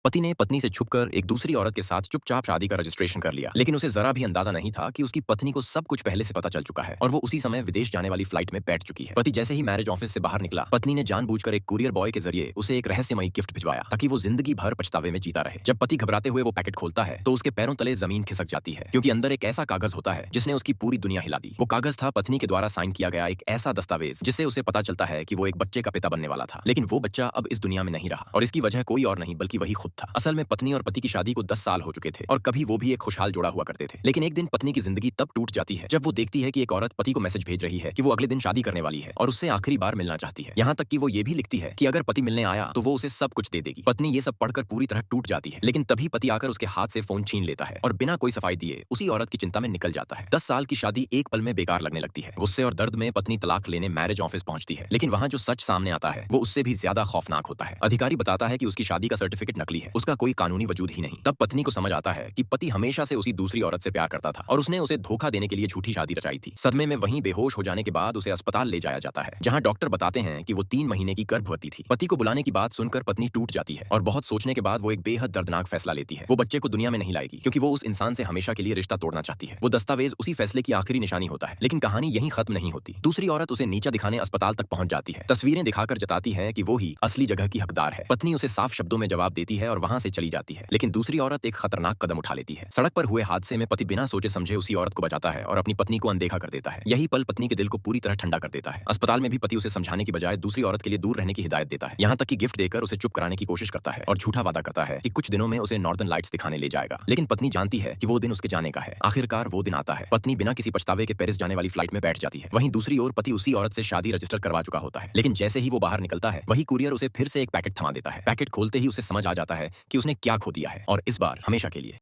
पति ने पत्नी से छुपकर एक दूसरी औरत के साथ चुपचाप शादी का रजिस्ट्रेशन कर लिया, लेकिन उसे जरा भी अंदाजा नहीं था कि उसकी पत्नी को सब कुछ पहले से पता चल चुका है और वो उसी समय विदेश जाने वाली फ्लाइट में बैठ चुकी है। पति जैसे ही मैरिज ऑफिस से बाहर निकला, पत्नी ने जानबूझकर एक कुरियर बॉय के जरिए उसे एक रहस्यमयी गिफ्ट भिजवाया ताकि वो जिंदगी भर पछतावे में जीता रहे। जब पति घबराते हुए वो पैकेट खोलता है तो उसके पैरों तले जमीन खिसक जाती है, क्योंकि अंदर एक ऐसा कागज होता है जिसने उसकी पूरी दुनिया हिला दी। वो कागज था पत्नी के द्वारा साइन किया गया एक ऐसा दस्तावेज जिससे उसे पता चलता है कि वो एक बच्चे का पिता बनने वाला था, लेकिन वो बच्चा अब इस दुनिया में नहीं रहा और इसकी वजह कोई और नहीं बल्कि वही खुद था। असल में पत्नी और पति की शादी को 10 साल हो चुके थे और कभी वो भी एक खुशहाल जोड़ा हुआ करते थे। लेकिन एक दिन पत्नी की जिंदगी तब टूट जाती है जब वो देखती है कि एक औरत पति को मैसेज भेज रही है कि वो अगले दिन शादी करने वाली है और उससे आखिरी बार मिलना चाहती है। यहाँ तक कि वो ये भी लिखती है कि अगर पति मिलने आया तो वो उसे सब कुछ दे देगी। पत्नी ये सब पढ़कर पूरी तरह टूट जाती है, लेकिन तभी पति आकर उसके हाथ से फोन छीन लेता है और बिना कोई सफाई दिए उसी औरत की चिंता में निकल जाता है। 10 साल की शादी एक पल में बेकार लगने लगती है। गुस्से और दर्द में पत्नी तलाक लेने मैरिज ऑफिस पहुंचती है, लेकिन वहां जो सच सामने आता है वो उससे भी ज्यादा खौफनाक होता है। अधिकारी बताता है कि उसकी शादी का सर्टिफिकेट नकली है, उसका कोई कानूनी वजूद ही नहीं। तब पत्नी को समझ आता है कि पति हमेशा से उसी दूसरी औरत से प्यार करता था और उसने उसे धोखा देने के लिए झूठी शादी रचाई थी। सदमे में वहीं बेहोश हो जाने के बाद उसे अस्पताल ले जाया जाता है, जहां डॉक्टर बताते हैं कि वो 3 महीने की गर्भवती थी। पति को बुलाने की बात सुनकर पत्नी टूट जाती है और बहुत सोचने के बाद वो एक बेहद दर्दनाक फैसला लेती है। वो बच्चे को दुनिया में नहीं लाएगी, क्योंकि वो उस इंसान से हमेशा के लिए रिश्ता तोड़ना चाहती है। वो दस्तावेज उसी फैसले की आखिरी निशानी होता है, लेकिन कहानी यहीं खत्म नहीं होती। दूसरी औरत उसे नीचा दिखाने अस्पताल तक पहुंच जाती है, तस्वीरें दिखाकर जताती है कि वो ही असली जगह की हकदार है। पत्नी उसे साफ शब्दों में जवाब देती है और वहां से चली जाती है, लेकिन दूसरी औरत एक खतरनाक कदम उठा लेती है। सड़क पर हुए हादसे में पति बिना सोचे समझे उसी औरत को बचाता है और अपनी पत्नी को अनदेखा कर देता है। यही पल पत्नी के दिल को पूरी तरह ठंडा कर देता है। अस्पताल में भी पति उसे समझाने की बजाय दूसरी औरत के लिए दूर रहने की हिदायत देता है, यहाँ तक कि गिफ्ट देकर उसे चुप कराने की कोशिश करता है और झूठा वादा करता है कि कुछ दिनों में उसे नॉर्दर्न लाइट्स दिखाने ले जाएगा। लेकिन पत्नी जानती है कि वो दिन उसके जाने का है। आखिरकार वो दिन आता है। पत्नी बिना किसी पछतावे के पेरिस जाने वाली फ्लाइट में बैठ जाती है। वहीं दूसरी ओर पति उसी औरत से शादी रजिस्टर करवा चुका होता है, लेकिन जैसे ही वो बाहर निकलता है वही कुरियर उसे फिर से एक पैकेट थमा देता है। पैकेट खोलते ही उसे समझ आ जाता है कि उसने क्या खो दिया है, और इस बार हमेशा के लिए।